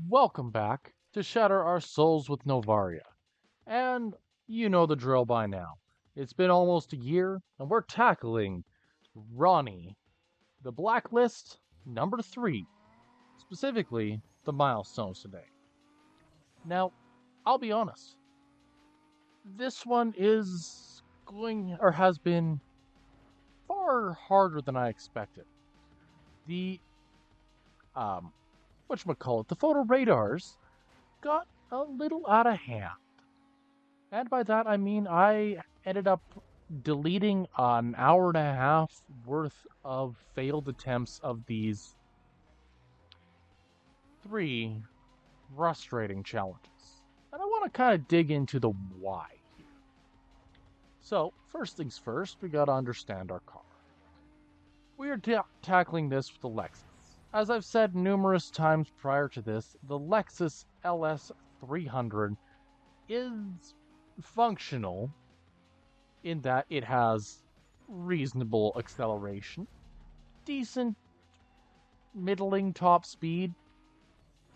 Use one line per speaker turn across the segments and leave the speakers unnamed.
Welcome back to Shatter Our Souls with Novaria. And you know the drill by now. It's been almost a year, and we're tackling Ronnie, the Blacklist number 3, specifically the Milestones today. Now, I'll be honest, this one is going, or has been, far harder than I expected. The, whatchamacallit, the photo radars got a little out of hand. And by that, I mean I ended up deleting an hour and a half worth of failed attempts of these 3 frustrating challenges. And I want to kind of dig into the why here. So, first things first, we got to understand our car. We are tackling this with the Lexus. As I've said numerous times prior to this, the Lexus LS 300 is functional in that it has reasonable acceleration, decent middling top speed,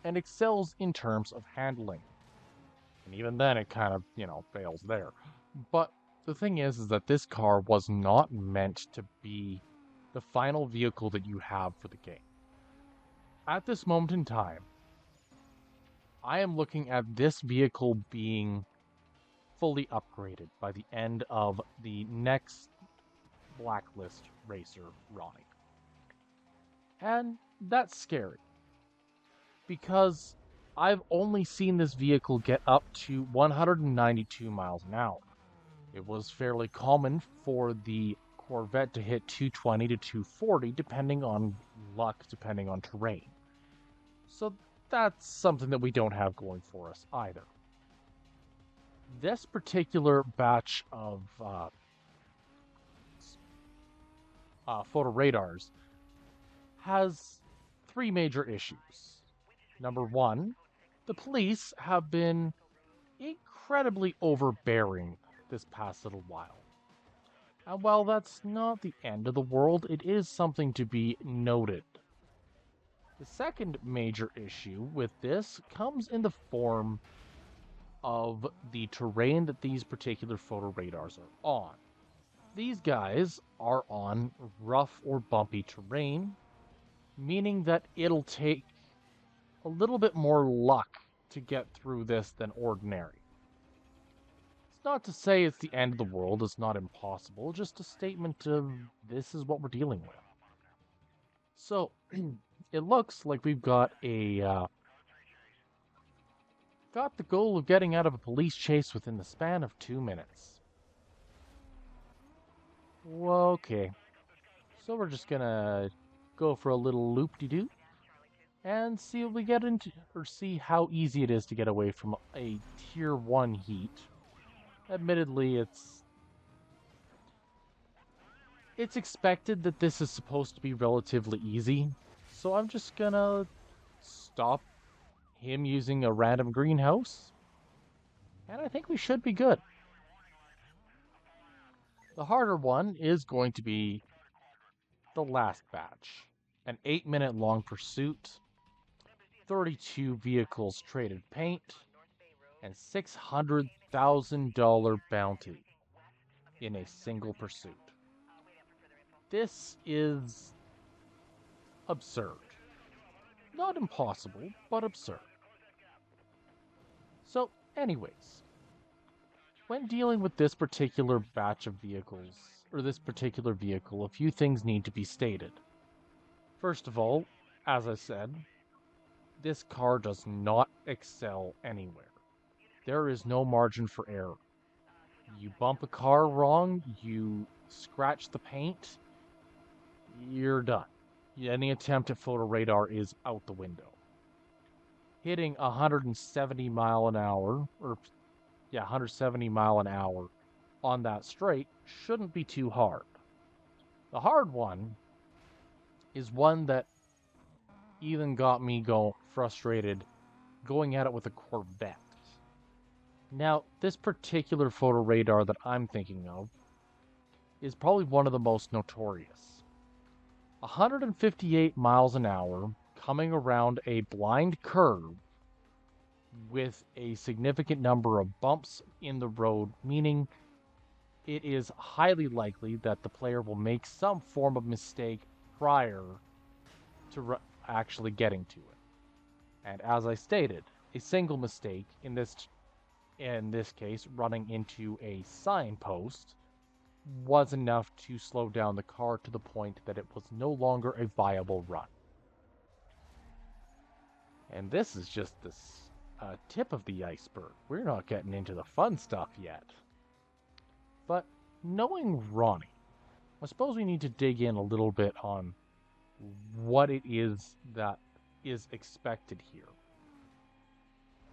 and excels in terms of handling. And even then it kind of, fails there. But the thing is that this car was not meant to be the final vehicle that you have for the game. At this moment in time, I am looking at this vehicle being fully upgraded by the end of the next Blacklist racer, Ronnie. And that's scary because I've only seen this vehicle get up to 192 miles an hour. It was fairly common for the Corvette to hit 220 to 240 depending on luck, depending on terrain. So that's something that we don't have going for us either. This particular batch of photo radars has 3 major issues. Number 1, the police have been incredibly overbearing this past little while. And while that's not the end of the world, it is something to be noted. The second major issue with this comes in the form of the terrain that these particular photo radars are on. These guys are on rough or bumpy terrain, meaning that it'll take a little bit more luck to get through this than ordinary. It's not to say it's the end of the world, it's not impossible, just a statement of this is what we're dealing with. So, it looks like we've got got the goal of getting out of a police chase within the span of 2 minutes. Well, okay. So we're just gonna go for a little loop-de-doo and see what we get into, or see how easy it is to get away from a tier 1 heat. Admittedly, it's expected that this is supposed to be relatively easy, so I'm just gonna stop him using a random greenhouse, and I think we should be good. The harder one is going to be the last batch. An 8-minute long pursuit, 32 vehicles traded paint, and $600,000 bounty in a single pursuit. This is absurd. Not impossible, but absurd. So, anyways, when dealing with this particular batch of vehicles, or this particular vehicle, a few things need to be stated. First of all, as I said, this car does not excel anywhere. There is no margin for error. You bump a car wrong, you scratch the paint, you're done. Any attempt at photo radar is out the window. Hitting 170 mile an hour, 170 mile an hour on that straight shouldn't be too hard. The hard one is one that even got me frustrated going at it with a Corvette. Now, this particular photo radar that I'm thinking of is probably one of the most notorious. 158 miles an hour coming around a blind curve with a significant number of bumps in the road, meaning it is highly likely that the player will make some form of mistake prior to actually getting to it. And as I stated, a single mistake in this case running into a signpost was enough to slow down the car to the point that it was no longer a viable run. And this is just the tip of the iceberg. We're not getting into the fun stuff yet. But knowing Ronnie, I suppose we need to dig in a little bit on what it is that is expected here.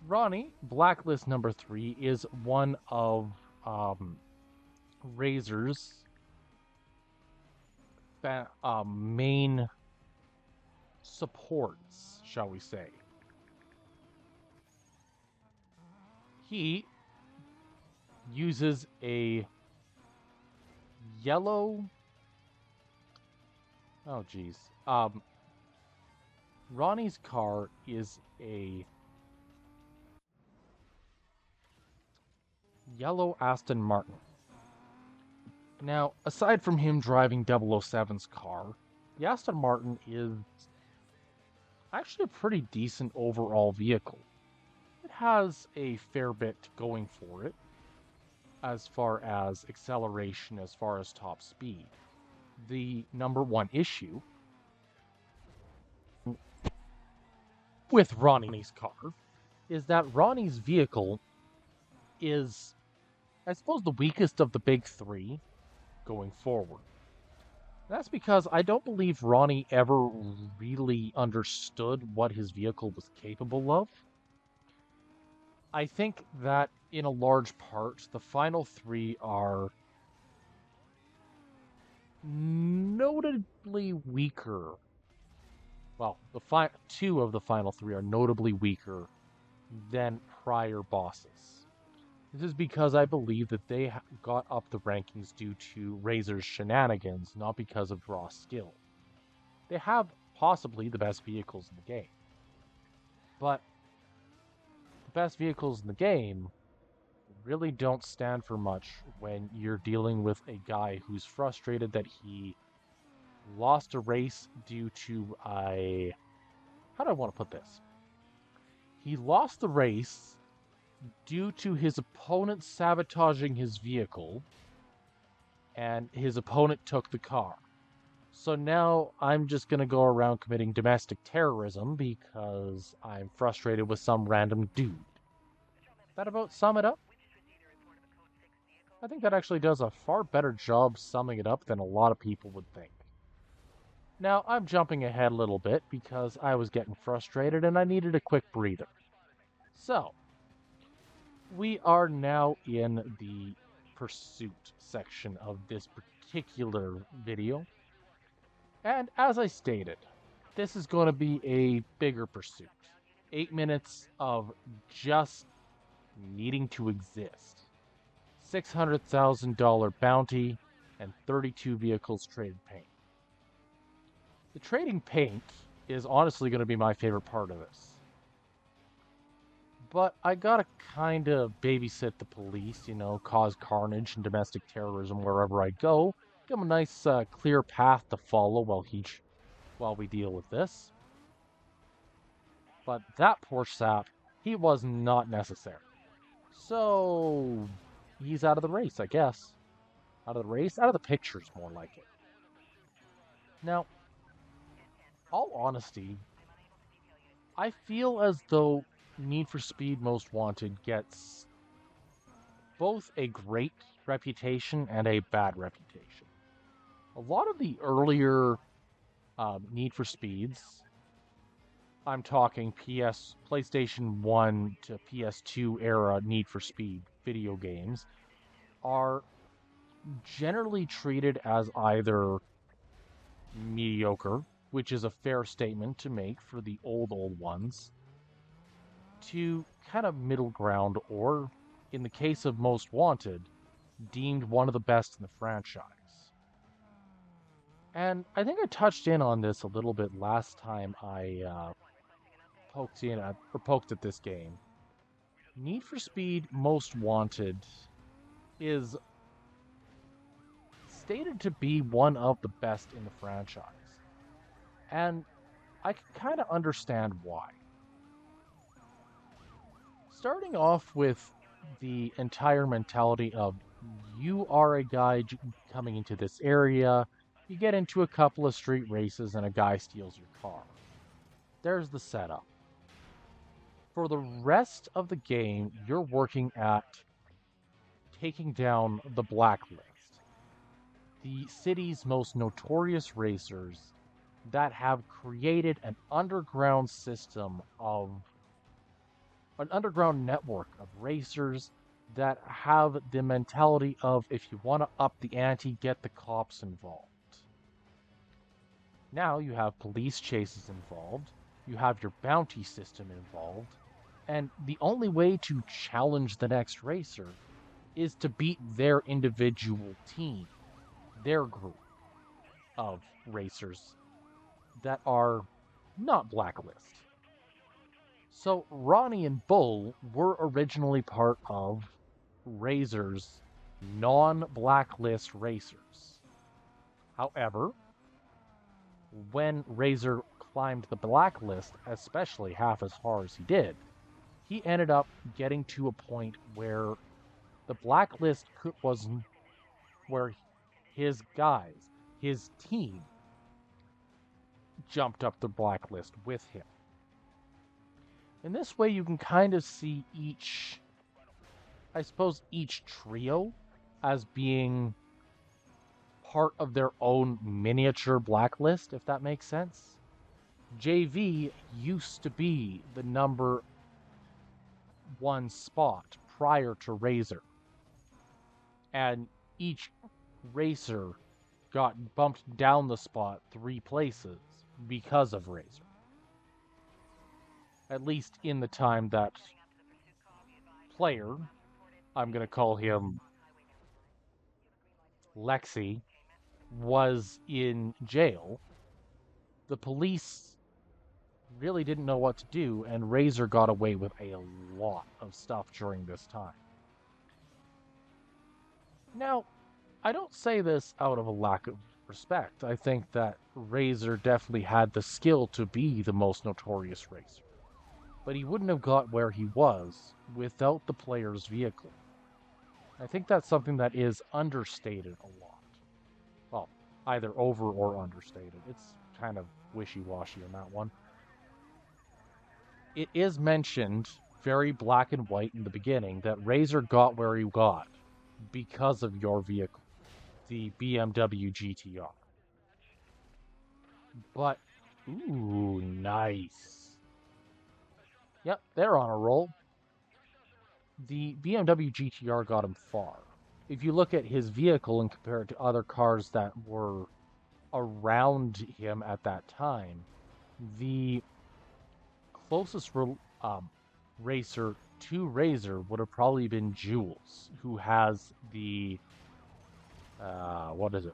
Ronnie, Blacklist number 3, is one of Razor's main supports, shall we say. He uses a yellow... Oh, geez. Ronnie's car is a yellow Aston Martin. Now, aside from him driving 007's car, the Aston Martin is actually a pretty decent overall vehicle. It has a fair bit going for it, as far as acceleration, as far as top speed. The number one issue with Ronnie's car is that Ronnie's vehicle is, I suppose, the weakest of the big three going forward. That's because I don't believe Ronnie ever really understood what his vehicle was capable of. I think that in a large part, the final three are notably weaker. Well, two of the final three are notably weaker than prior bosses. This is because I believe that they got up the rankings due to Razor's shenanigans, not because of raw skill. They have possibly the best vehicles in the game. But the best vehicles in the game really don't stand for much when you're dealing with a guy who's frustrated that he lost a race due to how do I want to put this? He lost the race due to his opponent sabotaging his vehicle, and his opponent took the car. So now I'm just going to go around committing domestic terrorism because I'm frustrated with some random dude. That about sum it up? I think that actually does a far better job summing it up than a lot of people would think. Now, I'm jumping ahead a little bit because I was getting frustrated and I needed a quick breather. So, we are now in the pursuit section of this particular video. And as I stated, this is going to be a bigger pursuit. 8 minutes of just needing to exist. $600,000 bounty and 32 vehicles traded paint. The trading paint is honestly going to be my favorite part of this. But I gotta kind of babysit the police, cause carnage and domestic terrorism wherever I go. Give them a nice, clear path to follow while we deal with this. But that poor sap, he was not necessary. So, he's out of the race, I guess. Out of the race? Out of the pictures, more like it. Now, all honesty, I feel as though Need for Speed Most Wanted gets both a great reputation and a bad reputation. A lot of the earlier Need for Speeds, I'm talking PlayStation 1 to PS2 era Need for Speed video games, are generally treated as either mediocre, which is a fair statement to make for the old ones, to kind of middle ground, or, in the case of Most Wanted, deemed one of the best in the franchise. And I think I touched in on this a little bit last time I poked at this game. Need for Speed Most Wanted is stated to be one of the best in the franchise. And I can kind of understand why. Starting off with the entire mentality of you are a guy coming into this area, you get into a couple of street races, and a guy steals your car. There's the setup. For the rest of the game, you're working at taking down the Blacklist, the city's most notorious racers that have created an underground network of racers that have the mentality of if you want to up the ante, get the cops involved. Now you have police chases involved, you have your bounty system involved, and the only way to challenge the next racer is to beat their individual team, their group of racers that are not Blacklist. So Ronnie and Bull were originally part of Razor's non-Blacklist racers. However, when Razor climbed the Blacklist, especially half as far as he did, he ended up getting to a point where the Blacklist was where his guys, his team, jumped up the Blacklist with him. In this way, you can kind of see each trio as being part of their own miniature Blacklist, if that makes sense. JV used to be the number one spot prior to Razor, and each racer got bumped down the spot 3 places because of Razor. At least in the time that player, I'm going to call him Lexi, was in jail, the police really didn't know what to do, and Razor got away with a lot of stuff during this time. Now, I don't say this out of a lack of respect. I think that Razor definitely had the skill to be the most notorious racer, but he wouldn't have got where he was without the player's vehicle. I think that's something that is understated a lot. Well, either over or understated. It's kind of wishy-washy on that one. It is mentioned very black and white in the beginning that Razor got where he got because of your vehicle, the BMW GTR. But, ooh, nice. Yep, they're on a roll. The BMW GTR got him far. If you look at his vehicle and compare it to other cars that were around him at that time, the closest racer to Razor would have probably been Jules, who has the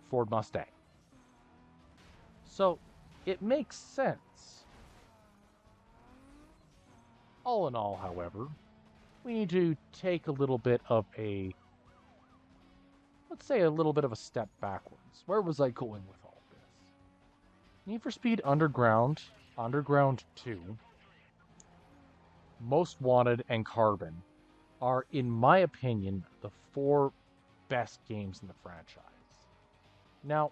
Ford Mustang. So it makes sense. All in all, however, we need to take a little bit of a step backwards. Where was I going with all this? Need for Speed Underground, Underground 2, Most Wanted, and Carbon are, in my opinion, the 4 best games in the franchise. Now,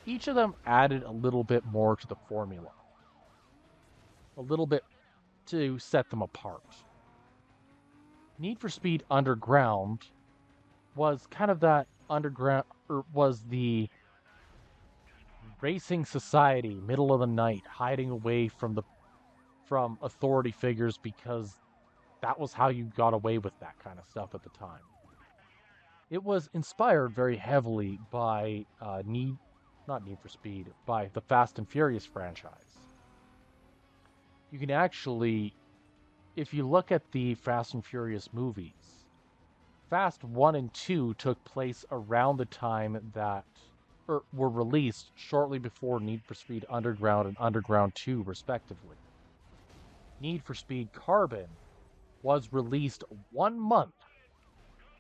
each of them added a little bit more to the formula. A little bit to set them apart. Need for Speed Underground was kind of that was the racing society, middle of the night, hiding away from authority figures because that was how you got away with that kind of stuff at the time. It was inspired very heavily by by the Fast and Furious franchise. You can actually, if you look at the Fast and Furious movies, Fast 1 and 2 took place around the time that were released shortly before Need for Speed Underground and Underground 2, respectively. Need for Speed Carbon was released 1 month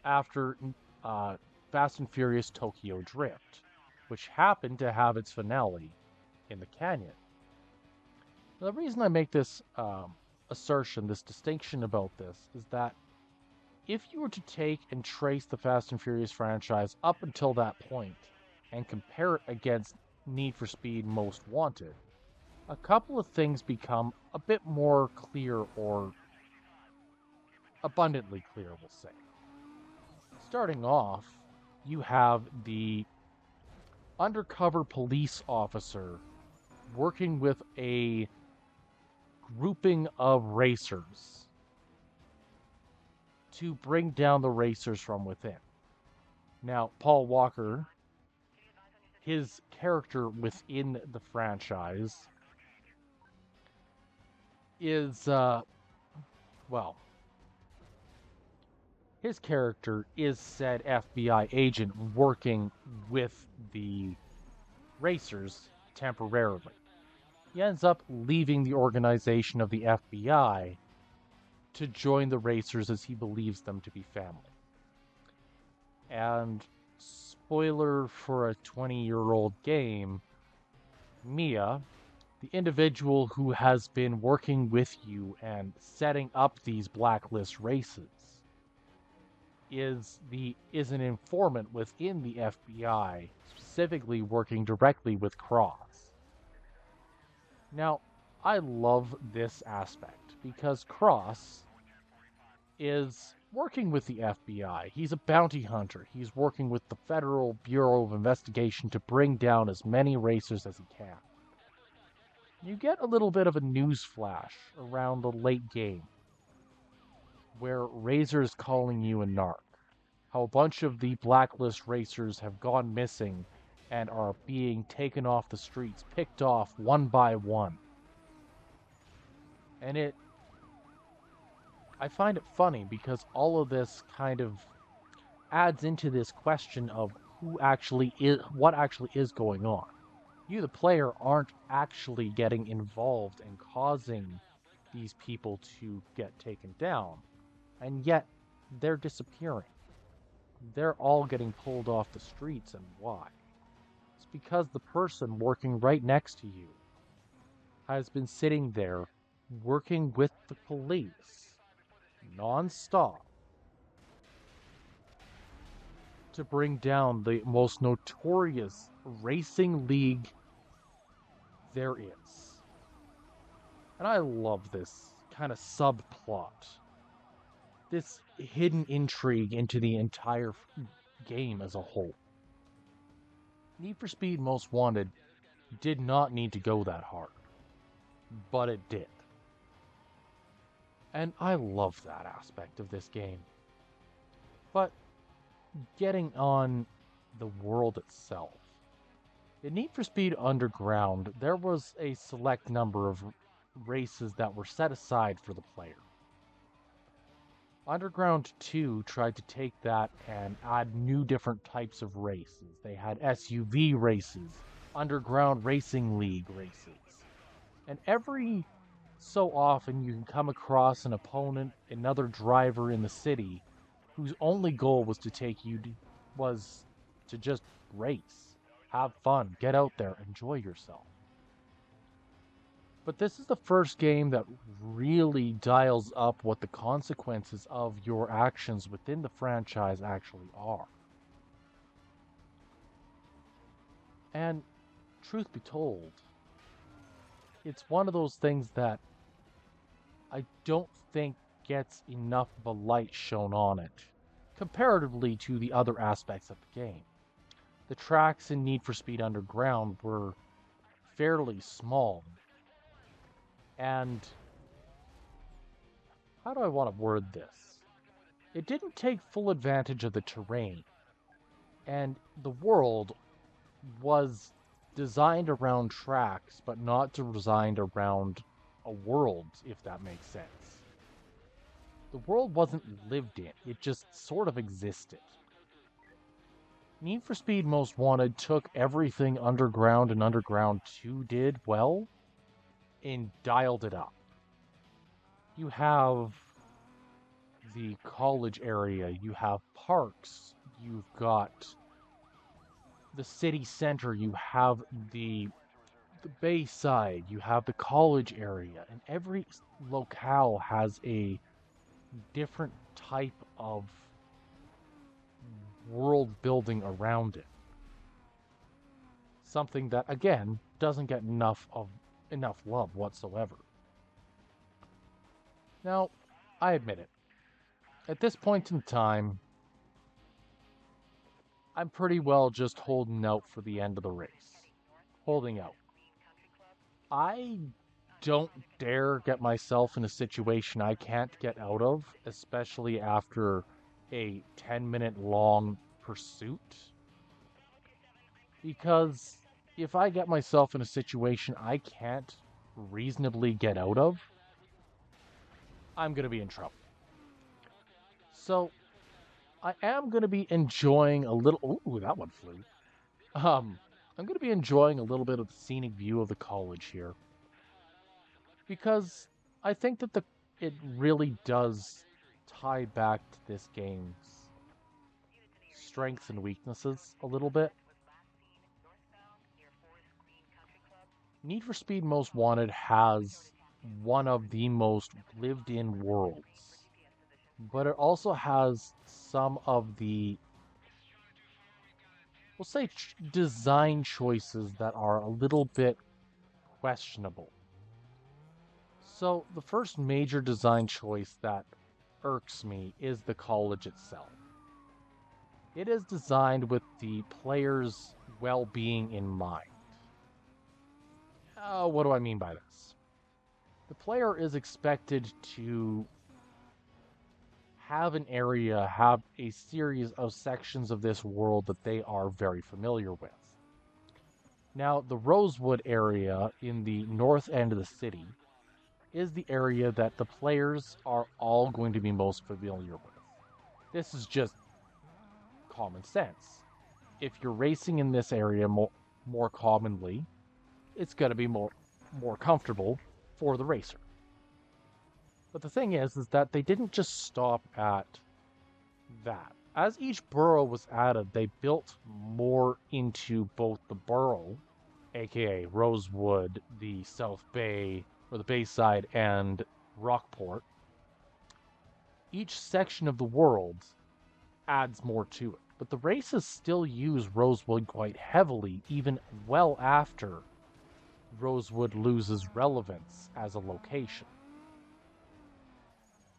after uh, Fast and Furious Tokyo Drift, which happened to have its finale in the canyon. The reason I make this assertion, this distinction about this, is that if you were to take and trace the Fast and Furious franchise up until that point and compare it against Need for Speed Most Wanted, a couple of things become a bit more clear, or abundantly clear, we'll say. Starting off, you have the undercover police officer working with a grouping of racers to bring down the racers from within. Now, Paul Walker, his character within the franchise, is, well, his character is said FBI agent working with the racers temporarily. He ends up leaving the organization of the FBI to join the racers as he believes them to be family. And spoiler for a 20-year-old game, Mia, the individual who has been working with you and setting up these blacklist races, is an informant within the FBI, specifically working directly with Cross. Now, I love this aspect because Cross is working with the FBI. He's a bounty hunter. He's working with the Federal Bureau of Investigation to bring down as many racers as he can. You get a little bit of a news flash around the late game where Razor is calling you a narc. How a bunch of the blacklist racers have gone missing and are being taken off the streets, picked off one by one. And I find it funny because all of this kind of adds into this question of what actually is going on. You, the player, aren't actually getting involved and causing these people to get taken down, and yet they're disappearing. They're all getting pulled off the streets, and why? It's because the person working right next to you has been sitting there working with the police non-stop to bring down the most notorious racing league there is. And I love this kind of subplot, this hidden intrigue into the entire game as a whole. Need for Speed Most Wanted did not need to go that hard, but it did. And I love that aspect of this game. But getting on the world itself, in Need for Speed Underground, there was a select number of races that were set aside for the player. Underground 2 tried to take that and add new different types of races. They had SUV races, Underground Racing League races. And every so often you can come across an opponent, another driver in the city, whose only goal was to just race, have fun, get out there, enjoy yourself. But this is the first game that really dials up what the consequences of your actions within the franchise actually are. And truth be told, it's one of those things that I don't think gets enough of a light shown on it, comparatively to the other aspects of the game. The tracks in Need for Speed Underground were fairly small, and how do I want to word this? It didn't take full advantage of the terrain, and the world was designed around tracks, but not designed around a world, if that makes sense. The world wasn't lived in, it just sort of existed. Need for Speed Most Wanted took everything Underground and Underground 2 did well and dialed it up. You have the college area, you have parks, you've got the city center, you have the Bayside, you have the college area, and every locale has a different type of world building around it. Something that again doesn't get enough love whatsoever. Now, I admit it. At this point in time, I'm pretty well just holding out for the end of the race. Holding out. I don't dare get myself in a situation I can't get out of, especially after a 10-minute long pursuit. Because if I get myself in a situation I can't reasonably get out of, I'm going to be in trouble. So, I am going to be enjoying a little. Ooh, that one flew. I'm going to be enjoying a little bit of the scenic view of the college here because I think that it really does tie back to this game's strengths and weaknesses a little bit. Need for Speed Most Wanted has one of the most lived-in worlds, but it also has some of the, we'll say, design choices that are a little bit questionable. So, the first major design choice that irks me is the college itself. It is designed with the player's well-being in mind. What do I mean by this? The player is expected to have have a series of sections of this world that they are very familiar with. Now, the Rosewood area in the north end of the city is the area that the players are all going to be most familiar with. This is just common sense. If you're racing in this area more commonly, it's going to be more comfortable for the racer. But the thing is that they didn't just stop at that. As each borough was added, they built more into both the borough, aka Rosewood, the South Bay, or the Bayside, and Rockport. Each section of the world adds more to it. But the races still use Rosewood quite heavily, even well after Rosewood loses relevance as a location.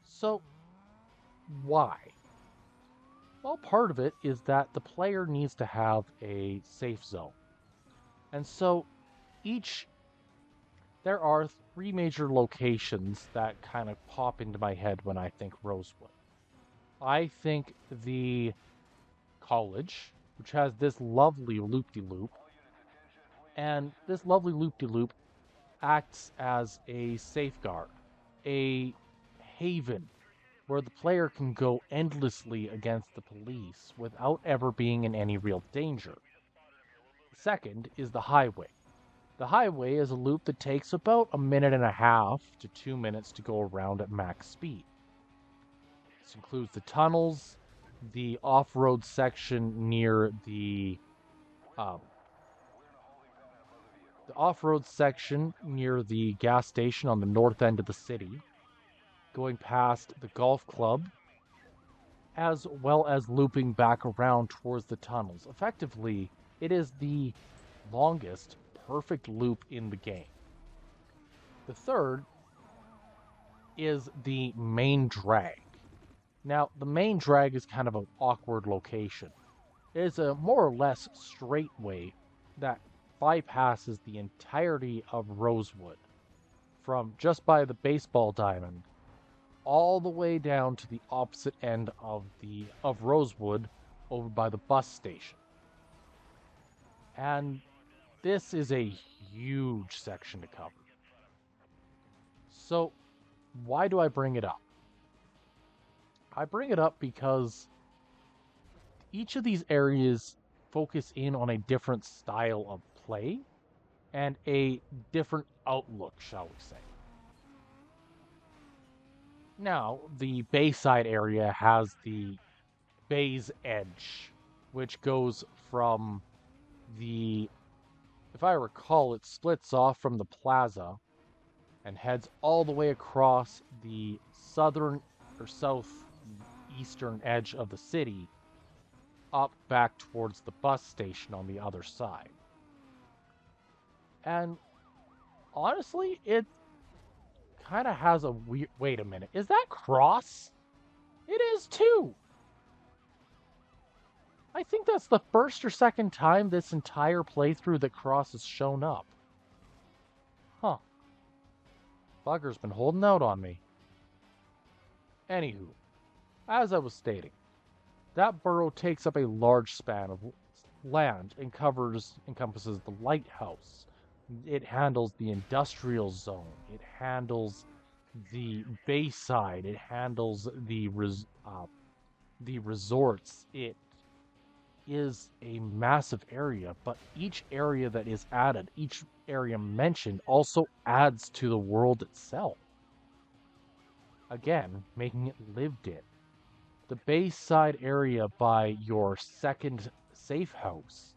So, why? Well, part of it is that the player needs to have a safe zone. And so, there are three major locations that kind of pop into my head when I think Rosewood. I think the college, which has this lovely loop-de-loop, and this lovely loop-de-loop acts as a safeguard, a haven where the player can go endlessly against the police without ever being in any real danger. Second is the highway. The highway is a loop that takes about 1.5 to 2 minutes to go around at max speed. This includes the tunnels, the off-road section near the gas station on the north end of the city, going past the golf club, as well as looping back around towards the tunnels. Effectively, it is the longest perfect loop in the game. The third is the main drag. Now, the main drag is kind of an awkward location. It is a more or less straight way that bypasses the entirety of Rosewood, from just by the baseball diamond all the way down to the opposite end of Rosewood over by the bus station. And this is a huge section to cover. So, why do I bring it up? I bring it up because each of these areas focus in on a different style of play and a different outlook, shall we say. Now, the Bayside area has the Bay's Edge, which goes from the, if I recall, it splits off from the plaza and heads all the way across the southern or southeastern edge of the city up back towards the bus station on the other side. And honestly, it kind of has a weird. Wait a minute. Is that Cross? It is too. I think that's the first or second time this entire playthrough that Cross has shown up. Huh. Bugger's been holding out on me. Anywho, as I was stating, that borough takes up a large span of land and encompasses the lighthouse. It handles the industrial zone. It handles the Bayside. It handles the resorts. It is a massive area, but each area that is added, each area mentioned, also adds to the world itself. Again, making it lived in. The Bayside area by your second safe house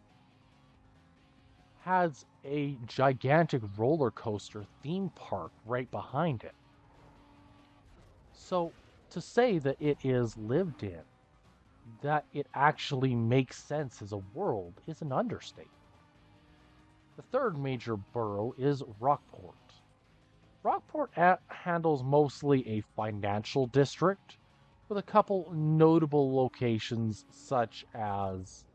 has a gigantic roller coaster theme park right behind it. So, to say that it is lived in, that it actually makes sense as a world, is an understatement. The third major borough is Rockport. Rockport handles mostly a financial district, with a couple notable locations such as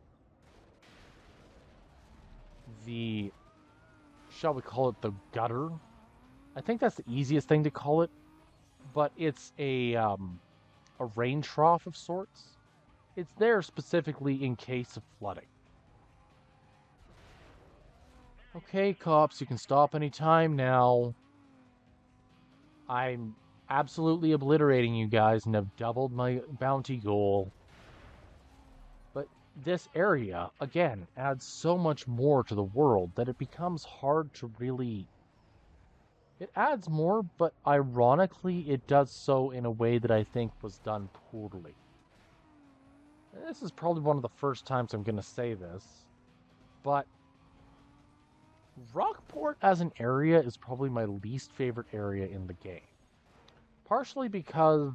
the, shall we call it the gutter? I think that's the easiest thing to call it, but it's a rain trough of sorts. It's there specifically in case of flooding. Okay, cops, you can stop anytime now. I'm absolutely obliterating you guys and have doubled my bounty goal. But this area, again, adds so much more to the world that it becomes hard to really... It adds more, but ironically, it does so in a way that I think was done poorly. This is probably one of the first times I'm going to say this, but Rockport as an area is probably my least favorite area in the game. Partially because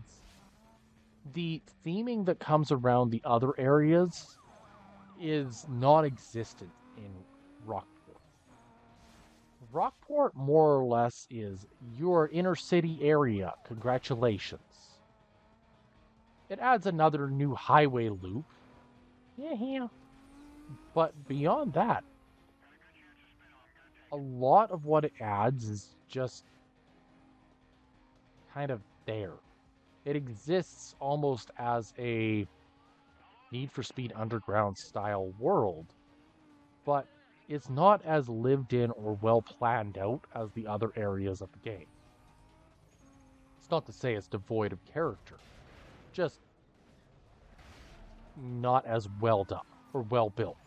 the theming that comes around the other areas is non-existent in Rockport. Rockport more or less is your inner city area. Congratulations. It adds another new highway loop. Yeah. But beyond that, a lot of what it adds is just kind of there. It exists almost as a Need for Speed Underground style world, but it's not as lived in or well planned out as the other areas of the game. It's not to say it's devoid of character, just not as well done or well built.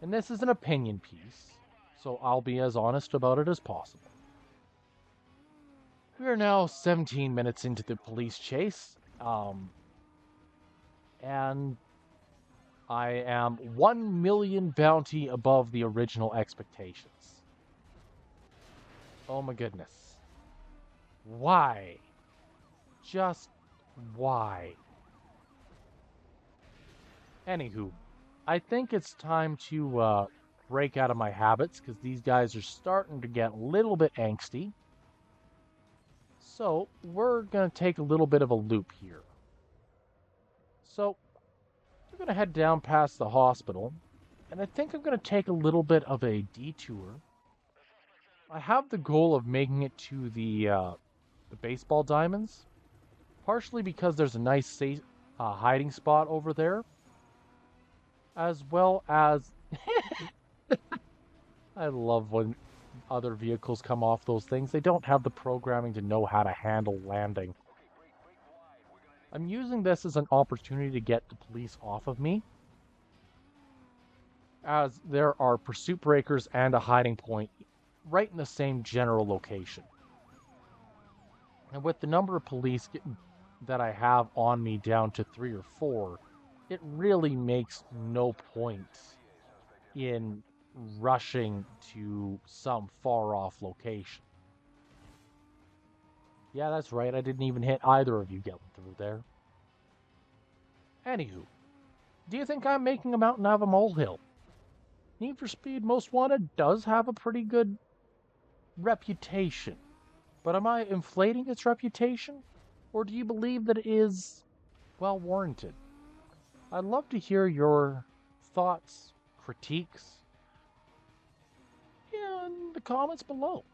And this is an opinion piece, so I'll be as honest about it as possible. We are now 17 minutes into the police chase, and I am 1 million bounty above the original expectations. Oh my goodness. Why? Just why? Anywho, I think it's time to break out of my habits because these guys are starting to get a little bit angsty. So we're going to take a little bit of a loop here. So we're going to head down past the hospital, and I think I'm going to take a little bit of a detour. I have the goal of making it to the baseball diamonds, partially because there's a nice safe hiding spot over there, as well as I love when other vehicles come off those things. They don't have the programming to know how to handle landing. I'm using this as an opportunity to get the police off of me, as there are pursuit breakers and a hiding point right in the same general location. And with the number of police that I have on me down to 3 or 4, it really makes no point in rushing to some far off location. Yeah, that's right, I didn't even hit either of you getting through there. Anywho, do you think I'm making a mountain out of a molehill? Need for Speed Most Wanted does have a pretty good reputation, but am I inflating its reputation? Or do you believe that it is well warranted? I'd love to hear your thoughts, critiques in the comments below.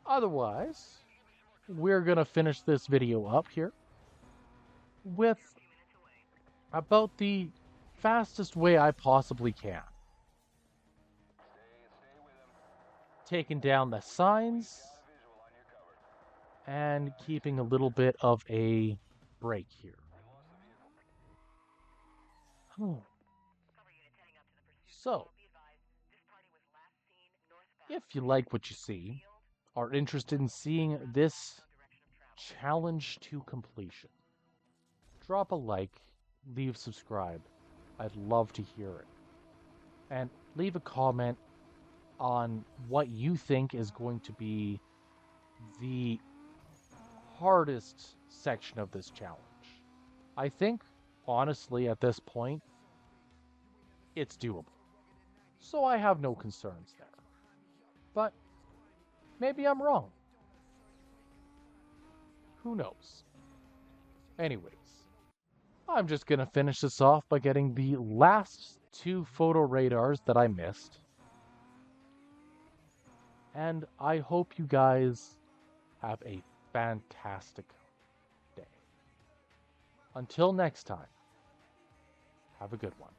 Otherwise, we're going to finish this video up here with about the fastest way I possibly can. Taking down the signs and keeping a little bit of a break here. So, if you like what you see, are interested in seeing this challenge to completion, drop a like, leave subscribe. I'd love to hear it. And leave a comment on what you think is going to be the hardest section of this challenge. I think, honestly, at this point, it's doable. So I have no concerns there. But maybe I'm wrong. Who knows? Anyways, I'm just going to finish this off by getting the last 2 photo radars that I missed. And I hope you guys have a fantastic day. Until next time, have a good one.